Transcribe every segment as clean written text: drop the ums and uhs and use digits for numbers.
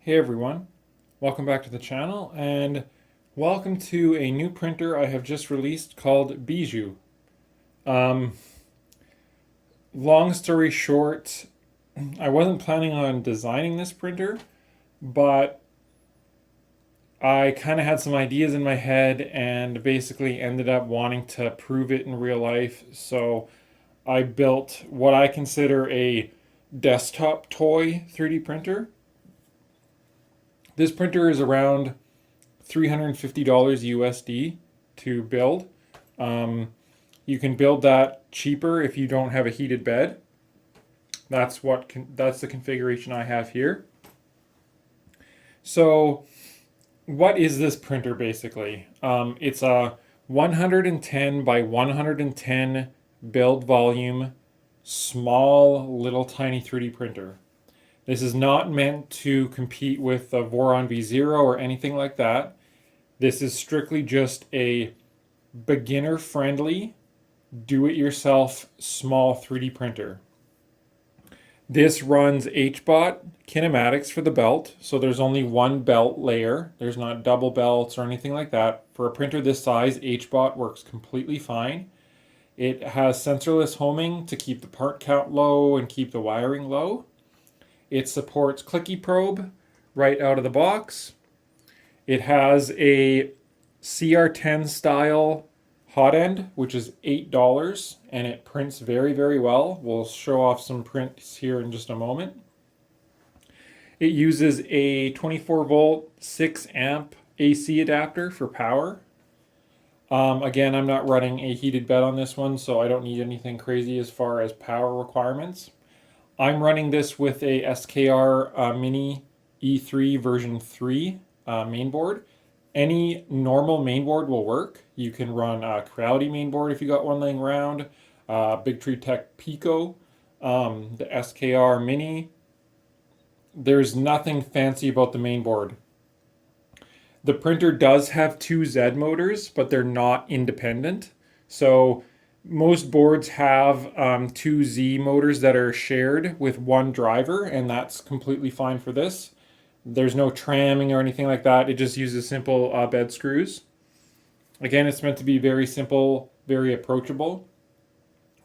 Hey everyone, welcome back to the channel and welcome to a new printer I have just released called Bijou. Um, Long story short, I wasn't planning on designing this printer, but I kind of had some ideas in my head and basically ended up wanting to prove it in real life. So I built what I consider a desktop toy 3D printer. This printer is around $350 USD to build. Um, you can build that cheaper if you don't have a heated bed. That's the configuration I have here. So, what is this printer basically? It's a 110 by 110 build volume, small, little tiny 3D printer. This is not meant to compete with the Voron V0 or anything like that. This is strictly just a beginner friendly, do it yourself small 3D printer. This runs HBOT kinematics for the belt, so there's only one belt layer. There's not double belts or anything like that. For a printer this size, HBOT works completely fine. It has sensorless homing to keep the part count low and keep the wiring low. It supports clicky probe right out of the box. It has a CR10 style hot end, which is $8, and it prints very, very well. We'll show off some prints here in just a moment. It uses a 24 volt, 6 amp AC adapter for power. Again, I'm not running a heated bed on this one, so I don't need anything crazy as far as power requirements. I'm running this with a SKR Mini E3 version 3 mainboard. Any normal mainboard will work. You can run a Creality mainboard if you got one laying around, Big Tree Tech Pico, the SKR Mini. There's nothing fancy about the mainboard. The printer does have two Z motors, but they're not independent. So most boards have two Z motors that are shared with one driver, and that's completely fine for this. There's no tramming or anything like that. It just uses simple bed screws. Again, it's meant to be very simple, very approachable,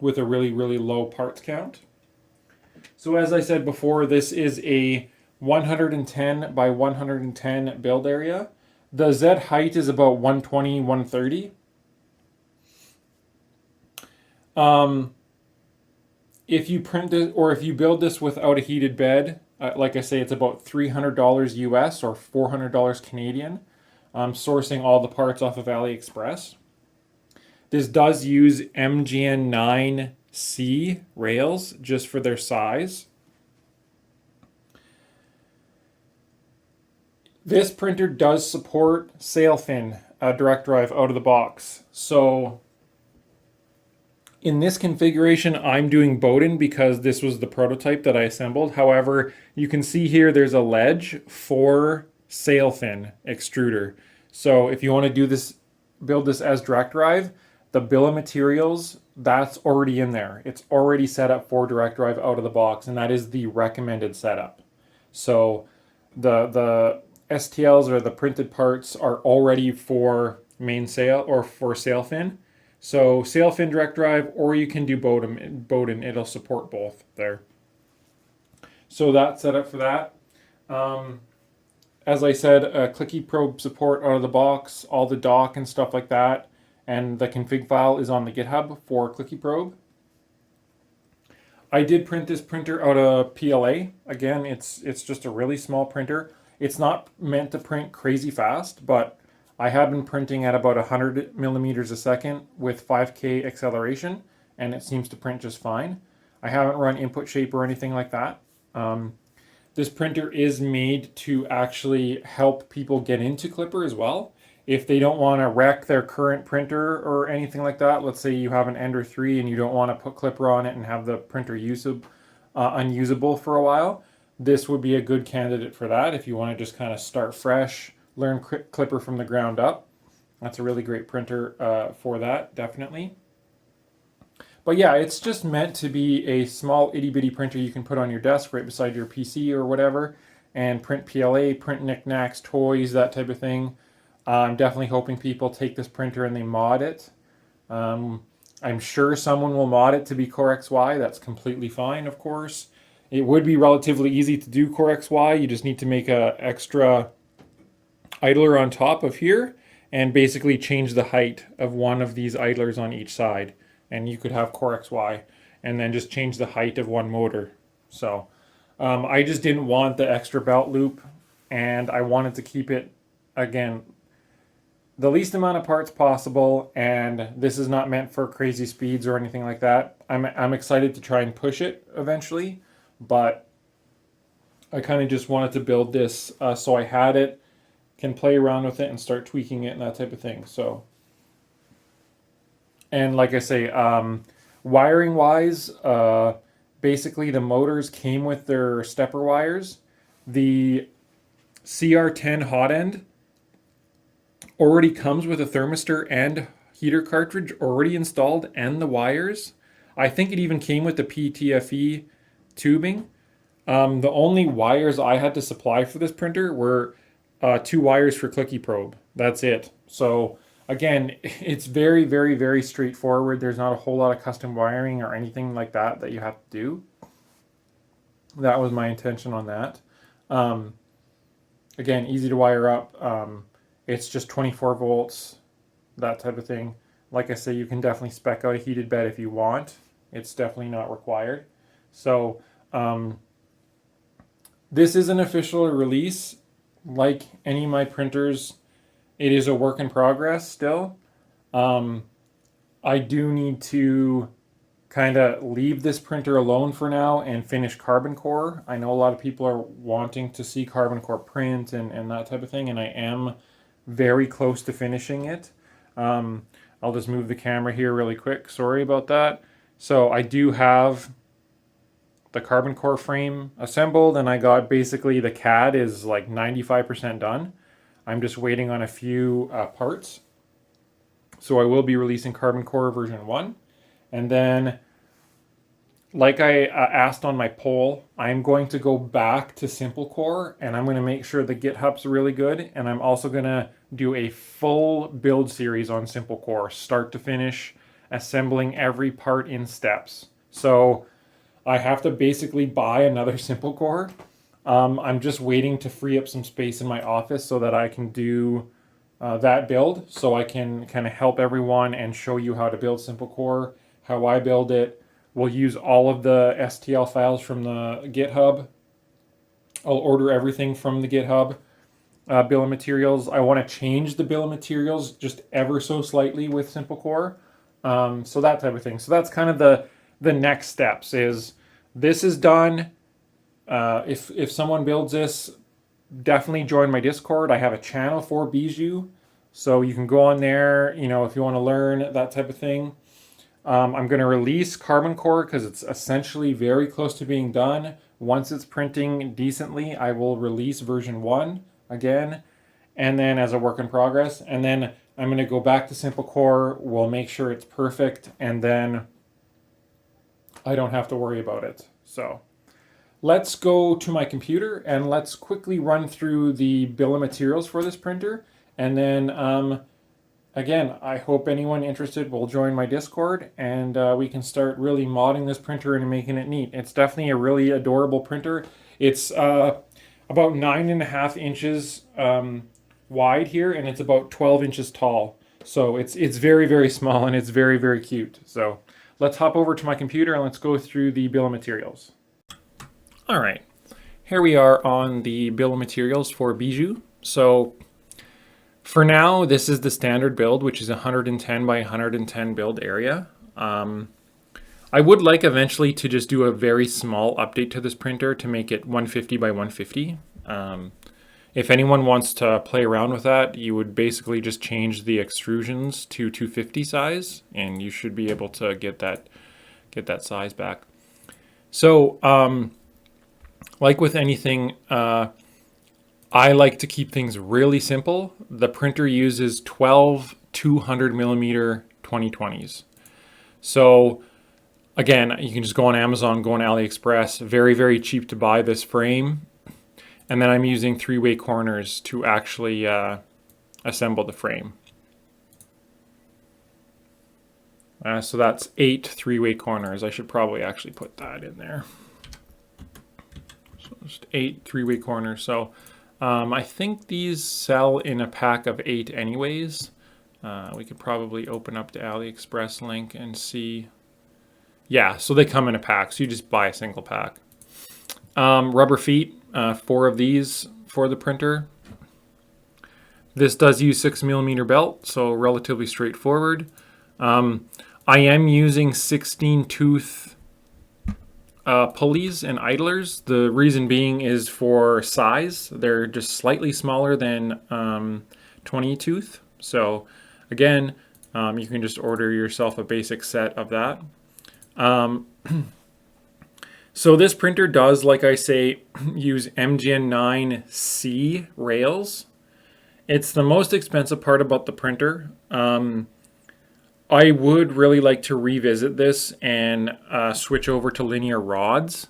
with a really, really low parts count. So as I said before, this is a 110 by 110 build area. The Z height is about 120, 130. If you print this, or if you build this without a heated bed, like I say, it's about $300 US or $400 Canadian. Sourcing all the parts off of AliExpress. This does use MGN9C rails just for their size. This printer does support sail fin direct drive out of the box. So in this configuration, I'm doing Bowden because this was the prototype that I assembled. However, you can see here there's a ledge for sail fin extruder. So if you want to do this, build this as direct drive, the bill of materials, that's already in there. It's already set up for direct drive out of the box, and that is the recommended setup. So the STLs or the printed parts are already for main sail or for sail fin. So sail fin direct drive, or you can do Bowden. It'll support both there. So that's set up for that. As I said, clicky probe support out of the box, all the dock and stuff like that, and the config file is on the GitHub for clicky probe. I did print this printer out of PLA. Again, it's just a really small printer. It's not meant to print crazy fast, but I have been printing at about 100 millimeters a second with 5K acceleration, and it seems to print just fine. I haven't run input shape or anything like that. This printer is made to actually help people get into Clipper as well. If they don't want to wreck their current printer or anything like that, let's say you have an Ender 3 and you don't want to put Clipper on it and have the printer unusable for a while, this would be a good candidate for that. If you want to just kind of start fresh, learn Clipper from the ground up, that's a really great printer for that, definitely. But yeah, it's just meant to be a small itty bitty printer you can put on your desk right beside your PC or whatever, and print PLA, print knickknacks, toys, that type of thing. I'm definitely hoping people take this printer and they mod it. I'm sure someone will mod it to be Core XY. That's completely fine, of course. It would be relatively easy to do Core XY. You just need to make a extra idler on top of here and basically change the height of one of these idlers on each side. And you could have Core XY and then just change the height of one motor. So I just didn't want the extra belt loop, and I wanted to keep it, again, the least amount of parts possible, and this is not meant for crazy speeds or anything like that. I'm excited to try and push it eventually, but I kind of just wanted to build this so I had it, can play around with it and start tweaking it and that type of thing. So, and like I say, wiring wise, basically the motors came with their stepper wires. The CR10 hot end already comes with a thermistor and heater cartridge already installed and the wires. I think it even came with the PTFE tubing. The only wires I had to supply for this printer were 2 wires for clicky probe. That's it. So again, it's very, very, very straightforward. There's not a whole lot of custom wiring or anything like that that you have to do. That was my intention on that. Again, easy to wire up. It's just 24 volts, that type of thing. Like I say, you can definitely spec out a heated bed if you want. It's definitely not required. So this is an official release. Like any of my printers, it is a work in progress still. I do need to kind of leave this printer alone for now and finish carbon core. I know a lot of people are wanting to see carbon core print and that type of thing, and I am very close to finishing it. I'll just move the camera here really quick. Sorry about that. So I do have the carbon core frame assembled, and I got basically the CAD is like 95% done. I'm just waiting on a few parts. So I will be releasing carbon core version 1. And then, like I asked on my poll, I'm going to go back to simple core, and I'm going to make sure the GitHub's really good. And I'm also going to do a full build series on simple core, start to finish, assembling every part in steps. So I have to basically buy another simple core. I'm just waiting to free up some space in my office so that I can do that build, so I can kind of help everyone and show you how to build simple core, how I build it. We'll use all of the STL files from the GitHub. I'll order everything from the GitHub bill of materials. I want to change the bill of materials just ever so slightly with simple core. So that type of thing. So that's kind of the next steps. Is this is done. If someone builds this, definitely join my Discord. I have a channel for Bijou, so you can go on there, you know, if you want to learn that type of thing. I'm going to release carbon core because it's essentially very close to being done. Once it's printing decently, I will release version 1 again, and then as a work in progress. And then I'm going to go back to simple core. We'll make sure it's perfect, and then I don't have to worry about it. So let's go to my computer and let's quickly run through the bill of materials for this printer. And then, again, I hope anyone interested will join my Discord, and we can start really modding this printer and making it neat. It's definitely a really adorable printer. It's about 9.5 inches wide here, and it's about 12 inches tall. So it's very, very small, and it's very, very cute. So let's hop over to my computer and let's go through the bill of materials. All right, here we are on the bill of materials for Bijou. So for now, this is the standard build, which is 110 by 110 build area. I would like eventually to just do a very small update to this printer to make it 150 by 150. If anyone wants to play around with that, you would basically just change the extrusions to 250 size, and you should be able to get that size back. So, like with anything, I like to keep things really simple. The printer uses 12 200 millimeter 2020s. So again, you can just go on Amazon, go on AliExpress. Very, very cheap to buy this frame. And then I'm using 3-way corners to actually assemble the frame. So that's 8 3-way corners. I should probably actually put that in there. So just 8 3-way corners. So I think these sell in a pack of 8 anyways. We could probably open up the AliExpress link and see. Yeah, so they come in a pack. So you just buy a single pack. Rubber feet, 4 of these for the printer. This does use 6mm belt, so relatively straightforward. I am using 16 tooth pulleys and idlers. The reason being is for size. They're just slightly smaller than 20 tooth. So again, you can just order yourself a basic set of that. So this printer does, like I say, use MGN 9C rails. It's the most expensive part about the printer. I would really like to revisit this and switch over to linear rods.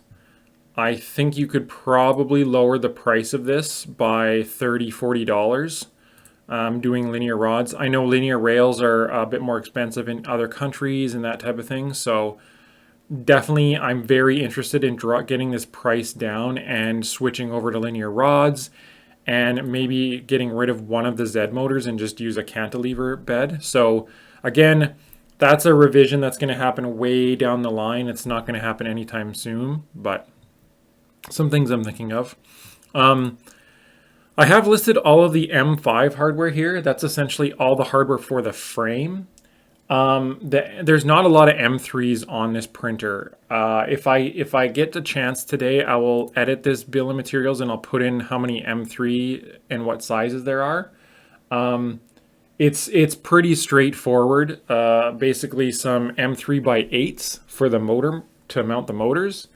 I think you could probably lower the price of this by $30, $40 doing linear rods. I know linear rails are a bit more expensive in other countries and that type of thing. So definitely I'm very interested in getting this price down and switching over to linear rods and maybe getting rid of one of the Z motors and just use a cantilever bed. So again, that's a revision that's going to happen way down the line. It's not going to happen anytime soon, but some things I'm thinking of. I have listed all of the M5 hardware here. That's essentially all the hardware for the frame. There's not a lot of M3s on this printer. If I get the chance today, I will edit this bill of materials and I'll put in how many M3 and what sizes there are. It's pretty straightforward. Basically some M3 by 8s for the motor to mount the motors.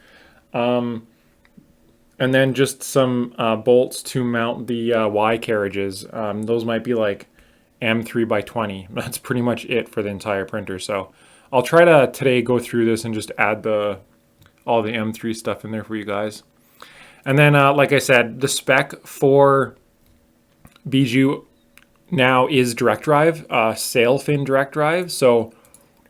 And then just some bolts to mount the Y carriages. Those might be like M3 by 20. That's pretty much it for the entire printer. So I'll try to today go through this and just add all the M3 stuff in there for you guys. And then, like I said, the spec for Bijou now is direct drive, sail fin direct drive. So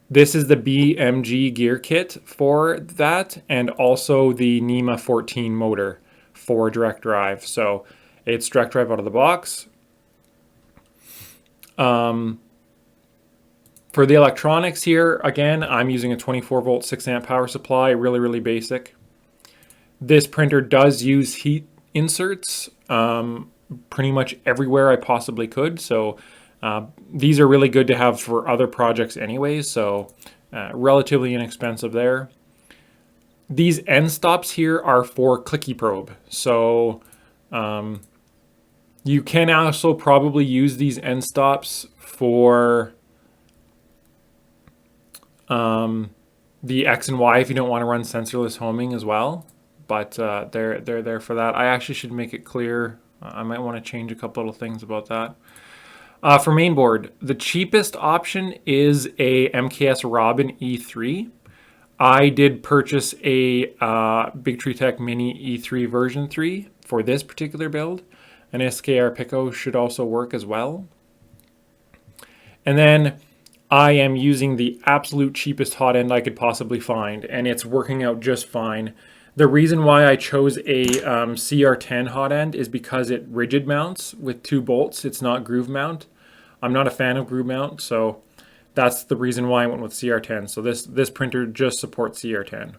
this is the BMG gear kit for that, and also the NEMA 14 motor for direct drive. So it's direct drive out of the box. For the electronics here, again, I'm using a 24 volt 6 amp power supply, really basic. This printer does use heat inserts pretty much everywhere I possibly could. So these are really good to have for other projects anyways, so relatively inexpensive there. These end stops here are for clicky probe. So you can also probably use these end stops for the X and Y if you don't want to run sensorless homing as well. But they're there for that. I actually should make it clear. I might want to change a couple little things about that. For mainboard, the cheapest option is a MKS Robin E3. I did purchase a Big Tree Tech Mini E3 version 3 for this particular build. An SKR Pico should also work as well. And then I am using the absolute cheapest hot end I could possibly find, and it's working out just fine. The reason why I chose a CR10 hot end is because it rigid mounts with 2 bolts. It's not groove mount. I'm not a fan of groove mount, so that's the reason why I went with CR10. So this printer just supports CR10.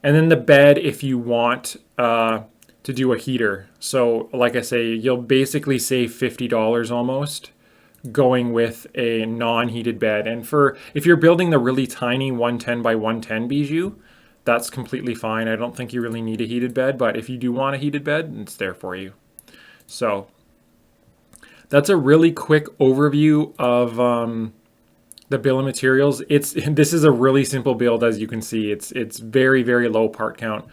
And then the bed, if you want to do a heater. So like I say, you'll basically save $50 almost going with a non-heated bed. And if you're building the really tiny 110 by 110 Bijou, that's completely fine. I don't think you really need a heated bed, but if you do want a heated bed, it's there for you. So that's a really quick overview of the bill of materials. This is a really simple build, as you can see. It's very low part count.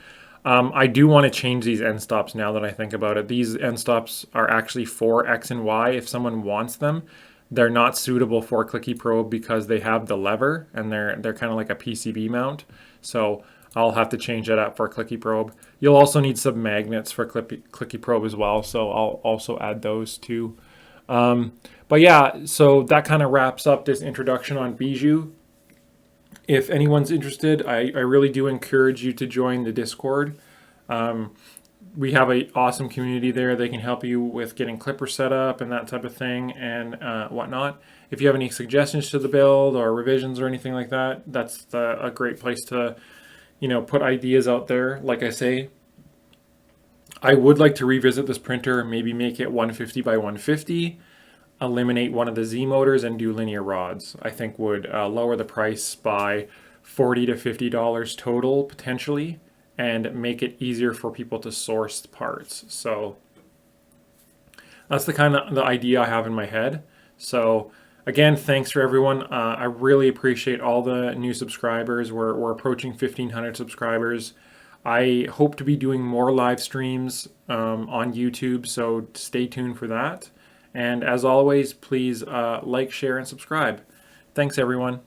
I do want to change these end stops now that I think about it. These end stops are actually for X and Y if someone wants them. They're not suitable for clicky probe because they have the lever and they're kind of like a PCB mount. So I'll have to change that up for clicky probe. You'll also need some magnets for Clicky Probe as well, so I'll also add those too. But yeah, so that kind of wraps up this introduction on Bijou. If anyone's interested, I really do encourage you to join the Discord. We have an awesome community there. They can help you with getting clippers set up and that type of thing and whatnot. If you have any suggestions to the build or revisions or anything like that, that's a great place to, put ideas out there. Like I say, I would like to revisit this printer, maybe make it 150 by 150, eliminate one of the Z motors and do linear rods. I think would lower the price by $40 to $50 total potentially, and make it easier for people to source parts. So that's the idea I have in my head. So again, thanks for everyone. I really appreciate all the new subscribers. We're approaching 1,500 subscribers. I hope to be doing more live streams on YouTube, so stay tuned for that. And as always, please like, share, and subscribe. Thanks, everyone.